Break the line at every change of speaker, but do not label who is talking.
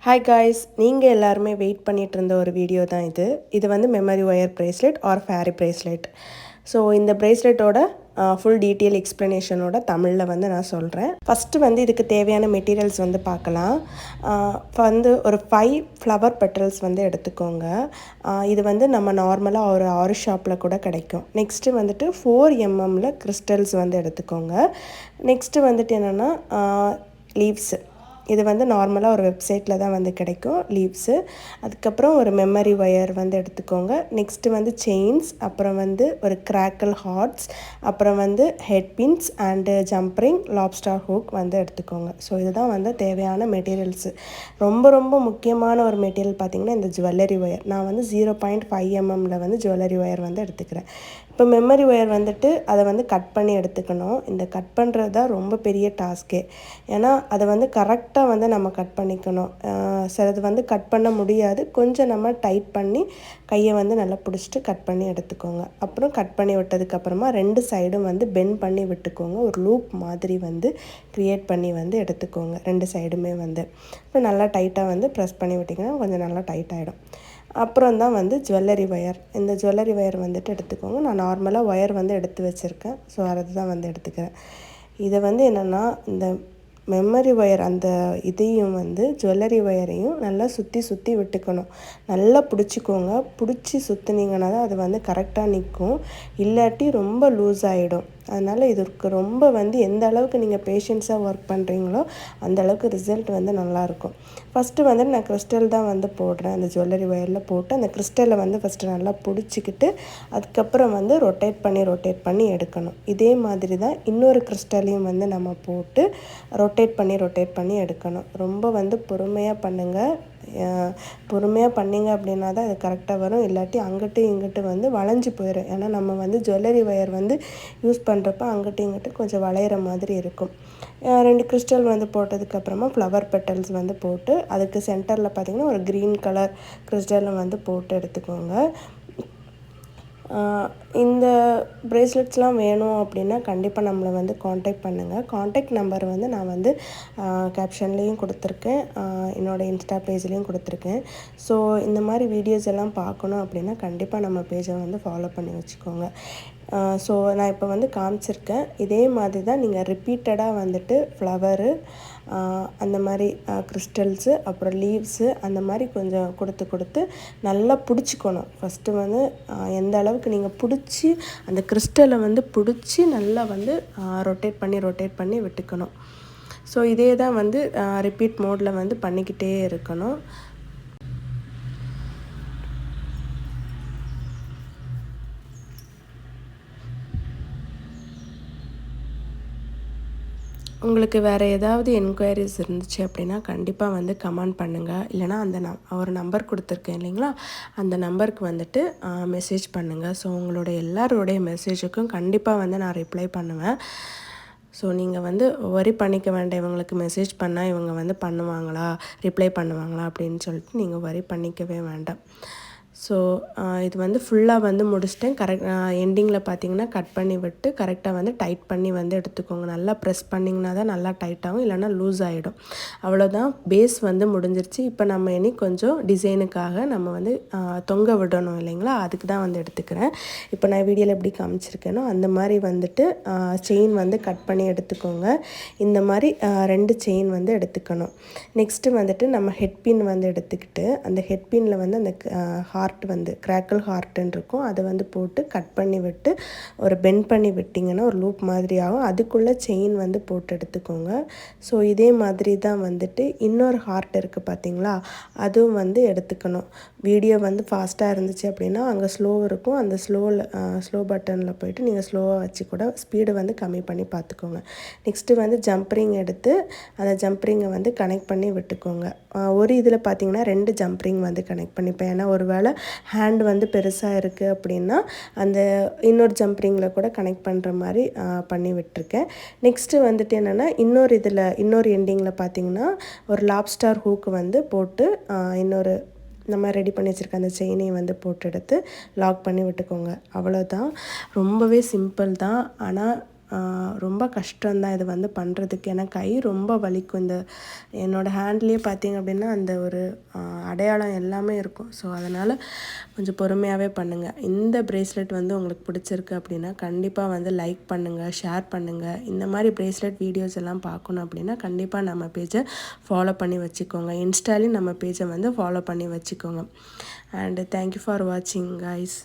Hi guys, நீங்கள் எல்லாருமே wait பண்ணிட்டு இருந்த ஒரு வீடியோ தான் இது. இது வந்து memory wire bracelet or fairy bracelet. So இந்த பிரேஸ்லெட்டோட ஃபுல் டீட்டெயில் எக்ஸ்ப்ளனேஷனோட தமிழில் வந்து நான் சொல்கிறேன். ஃபஸ்ட்டு வந்து இதுக்கு தேவையான மெட்டீரியல்ஸ் வந்து பார்க்கலாம். வந்து ஒரு 5 ஃப்ளவர் பெட்டல்ஸ் வந்து எடுத்துக்கோங்க. இது வந்து நம்ம நார்மலாக ஒரு ஆறு ஷாப்பில் கூட கிடைக்கும். நெக்ஸ்ட்டு வந்துட்டு 4 mm கிறிஸ்டல்ஸ் வந்து எடுத்துக்கோங்க. நெக்ஸ்ட்டு வந்துட்டு என்னென்னா லீவ்ஸு. இது வந்து நார்மலாக ஒரு வெப்சைட்டில் தான் வந்து கிடைக்கும் லீவ்ஸு. அதுக்கப்புறம் ஒரு மெமரி ஒயர் வந்து எடுத்துக்கோங்க. நெக்ஸ்ட்டு வந்து செயின்ஸ், அப்புறம் வந்து ஒரு கிராக்கிள் ஹார்ட்ஸ், அப்புறம் வந்து head pins and jump ring lobster hook வந்து எடுத்துக்கோங்க. ஸோ இதுதான் வந்து தேவையான மெட்டீரியல்ஸு. ரொம்ப ரொம்ப முக்கியமான ஒரு மெட்டீரியல் பார்த்திங்கன்னா இந்த ஜுவல்லரி ஒயர். நான் வந்து 0.5 mm வந்து ஜுவல்லரி ஒயர் வந்து எடுத்துக்கிறேன். இப்போ மெமரி ஒயர் வந்துட்டு அதை வந்து கட் பண்ணி எடுத்துக்கணும். இந்த கட் பண்ணுறது தான் ரொம்ப பெரிய டாஸ்க்கே. ஏன்னா அதை வந்து கரெக்டாக வந்து நம்ம கட் பண்ணிக்கணும். சிலது வந்து கட் பண்ண முடியாது. கொஞ்சம் நம்ம டைட் பண்ணி கையை வந்து நல்லா பிடிச்சிட்டு கட் பண்ணி எடுத்துக்கோங்க. அப்புறம் கட் பண்ணி விட்டதுக்கப்புறமா 2 சைடும் வந்து பெண்ட் பண்ணி விட்டுக்கோங்க. ஒரு லூப் மாதிரி வந்து க்ரியேட் பண்ணி வந்து எடுத்துக்கோங்க 2 சைடுமே வந்து. அப்புறம் நல்லா டைட்டாக வந்து ப்ரெஸ் பண்ணி விட்டிங்கன்னா கொஞ்சம் நல்லா டைட் ஆகிடும். அப்புறம் தான் வந்து ஜுவல்லரி ஒயர். இந்த ஜுவல்லரி ஒயர் வந்துட்டு எடுத்துக்கோங்க. நான் நார்மலாக ஒயர் வந்து எடுத்து வச்சுருக்கேன். ஸோ அதை தான் வந்து எடுத்துக்கிறேன். இதை வந்து என்னென்னா இந்த மெமரி ஒயர் அந்த இதையும் வந்து ஜுவல்லரி ஒயரையும் நல்லா சுற்றி சுற்றி விட்டுக்கணும். நல்லா பிடிச்சிக்கோங்க. பிடிச்சி சுற்றுனீங்கன்னா தான் அது வந்து கரெக்டாக நிற்கும். இல்லாட்டி ரொம்ப லூஸ் ஆகிடும். அதனால் இதற்கு ரொம்ப வந்து எந்த அளவுக்கு நீங்கள் பேஷன்ஸாக ஒர்க் பண்ணுறீங்களோ அந்த அளவுக்கு ரிசல்ட் வந்து நல்லாயிருக்கும். ஃபஸ்ட்டு வந்து நான் கிறிஸ்டல் தான் வந்து போடுறேன். அந்த ஜுவல்லரி ஒயரில் போட்டு அந்த கிறிஸ்டலை வந்து ஃபஸ்ட்டு நல்லா பிடிச்சிக்கிட்டு அதுக்கப்புறம் வந்து ரொட்டேட் பண்ணி எடுக்கணும். இதே மாதிரி தான் இன்னொரு கிறிஸ்டலையும் வந்து நம்ம போட்டு ரொட்டேட் பண்ணி எடுக்கணும். ரொம்ப வந்து பொறுமையாக பண்ணுங்கள். பொறுமையாக பண்ணிங்க அப்படின்னா தான் அது கரெக்டாக வரும். இல்லாட்டி அங்கிட்டு இங்கிட்டு வந்து வளைஞ்சி போயிடும். ஏன்னா நம்ம வந்து ஜுவல்லரி ஒயர் வந்து யூஸ் பண்ணுறப்ப அங்கிட்டு இங்கிட்டு கொஞ்சம் வளையிற மாதிரி இருக்கும். 2 கிறிஸ்டல் வந்து போட்டதுக்கப்புறமா ஃப்ளவர் பெட்டல்ஸ் வந்து போட்டு அதுக்கு சென்டரில் பார்த்திங்கன்னா ஒரு க்ரீன் கலர் கிறிஸ்டலை வந்து போட்டு எடுத்துக்கோங்க. இந்த ப்ரேஸ்லெட்ஸ்லாம் வேணும் அப்படின்னா கண்டிப்பாக நம்மளை வந்து காண்டாக்ட் பண்ணுங்கள். காண்டாக்ட் நம்பர் வந்து நான் வந்து கேப்ஷன்லேயும் கொடுத்துருக்கேன், என்னோடய இன்ஸ்டா பேஜ்லேயும் கொடுத்துருக்கேன். ஸோ இந்த மாதிரி வீடியோஸ் எல்லாம் பார்க்கணும் அப்படின்னா கண்டிப்பாக நம்ம பேஜை வந்து ஃபாலோ பண்ணி வச்சுக்கோங்க. ஸோ நான் இப்போ வந்து காமிச்சிருக்கேன். இதே மாதிரி தான் நீங்கள் ரிப்பீட்டடாக வந்துட்டு ஃப்ளவரு அந்த மாதிரி கிறிஸ்டல்ஸு அப்புறம் லீவ்ஸு அந்த மாதிரி கொஞ்சம் கொடுத்து நல்லா பிடிச்சிக்கணும். ஃபஸ்ட்டு வந்து எந்த அளவுக்கு நீங்கள் பிடிச்சி அந்த கிறிஸ்டலை வந்து பிடிச்சி நல்லா வந்து ரொட்டேட் பண்ணி விட்டுக்கணும். ஸோ இதே தான் வந்து ரிப்பீட் மோடில் வந்து பண்ணிக்கிட்டே இருக்கணும். உங்களுக்கு வேறு ஏதாவது என்கொயரிஸ் இருந்துச்சு அப்படின்னா கண்டிப்பாக வந்து கமெண்ட் பண்ணுங்கள். இல்லைனா அந்த ஒரு நம்பர் கொடுத்துருக்கேன் இல்லைங்களா, அந்த நம்பருக்கு வந்துட்டு மெசேஜ் பண்ணுங்கள். ஸோ உங்களுடைய எல்லாருடைய மெசேஜுக்கும் கண்டிப்பாக வந்து நான் ரிப்ளை பண்ணுவேன். ஸோ நீங்கள் வந்து வரி பண்ணிக்க வேண்டாம். இவங்களுக்கு மெசேஜ் பண்ணால் இவங்க வந்து பண்ணுவாங்களா, ரிப்ளை பண்ணுவாங்களா அப்படின்னு சொல்லிட்டு நீங்கள் வரி பண்ணிக்கவே வேண்டாம். ஸோ இது வந்து ஃபுல்லாக வந்து முடிச்சிட்டேன். எண்டிங்கில் பார்த்தீங்கன்னா கட் பண்ணி விட்டு கரெக்டாக வந்து டைட் பண்ணி வந்து எடுத்துக்கோங்க. நல்லா ப்ரெஸ் பண்ணிங்கன்னா தான் நல்லா டைட் ஆகும், இல்லைனா லூஸ் ஆகிடும். அவ்வளோதான், பேஸ் வந்து முடிஞ்சிருச்சு. இப்போ நம்ம இனி கொஞ்சம் டிசைனுக்காக நம்ம வந்து தொங்க விடணும் இல்லைங்களா, அதுக்கு தான் வந்து எடுத்துக்கிறேன். இப்போ நான் வீடியோவில் எப்படி காமிச்சிருக்கேனோ அந்த மாதிரி வந்துட்டு செயின் வந்து கட் பண்ணி எடுத்துக்கோங்க. இந்த மாதிரி 2 செயின் வந்து எடுத்துக்கணும். நெக்ஸ்ட்டு வந்துட்டு நம்ம ஹெட் பின் வந்து எடுத்துக்கிட்டு அந்த ஹெட் பின்னில் வந்து அந்த ஹார்ட் வந்து கிராக்கிள் ஹார்ட்டுன்னு இருக்கும், அதை வந்து போட்டு கட் பண்ணி விட்டு ஒரு பெண்ட் பண்ணி விட்டிங்கன்னா ஒரு லூப் மாதிரி ஆகும். அதுக்குள்ளே செயின் வந்து போட்டு எடுத்துக்கோங்க. ஸோ இதே மாதிரி தான் வந்துட்டு இன்னொரு ஹார்ட் இருக்குது பார்த்தீங்களா, அதுவும் வந்து எடுத்துக்கணும். வீடியோ வந்து ஃபாஸ்ட்டாக இருந்துச்சு அப்படின்னா அங்கே ஸ்லோ இருக்கும். அந்த ஸ்லோ பட்டனில் போய்ட்டு நீங்கள் ஸ்லோவாக வச்சு கூட ஸ்பீடு வந்து கம்மி பண்ணி பார்த்துக்கோங்க. நெக்ஸ்ட்டு வந்து ஜம்ப்ரிங் எடுத்து அந்த ஜம்ப்ரிங்கை வந்து கனெக்ட் பண்ணி விட்டுக்கோங்க. ஒரு இதில் பார்த்தீங்கன்னா 2 ஜம்ப்ரிங் வந்து கனெக்ட் பண்ணிப்பேன். ஏன்னா ஒரு வேளை ஹேண்ட் வந்து பெருசாக இருக்குது அப்படின்னா அந்த இன்னொரு ஜம்ப்ரிங்கில் கூட கனெக்ட் பண்ணுற மாதிரி பண்ணி விட்டுருக்கேன். நெக்ஸ்ட்டு வந்துட்டு என்னென்னா இன்னொரு எண்டிங்கில் பார்த்திங்கன்னா ஒரு லாப்ஸ்டார் ஹூக்கு வந்து போட்டு இன்னொரு நம்ம ரெடி பண்ணி வச்சுருக்க அந்த செயினையும் வந்து போட்டு எடுத்து லாக் பண்ணி விட்டுக்கோங்க. அவ்வளோதான், ரொம்பவே சிம்பிள் தான். ஆனால் ரொம்ப கஷ்டம்தான் இது வந்து பண்ணுறதுக்கு. ஏன்னா கை ரொம்ப வலிக்கும். இந்த என்னோடய ஹேண்ட்லேயே பார்த்திங்க அப்படின்னா அந்த ஒரு அடையாளம் எல்லாமே இருக்கும். ஸோ அதனால் கொஞ்சம் பொறுமையாகவே பண்ணுங்கள். இந்த ப்ரேஸ்லெட் வந்து உங்களுக்கு பிடிச்சிருக்கு அப்படின்னா கண்டிப்பாக வந்து லைக் பண்ணுங்கள், ஷேர் பண்ணுங்கள். இந்த மாதிரி ப்ரேஸ்லெட் வீடியோஸ் எல்லாம் பார்க்கணும் அப்படின்னா கண்டிப்பாக நம்ம பேஜை ஃபாலோ பண்ணி வச்சுக்கோங்க. இன்ஸ்டாலையும் நம்ம பேஜை வந்து ஃபாலோ பண்ணி வச்சுக்கோங்க. அண்ட் தேங்க்யூ ஃபார் வாட்சிங் கைஸ்.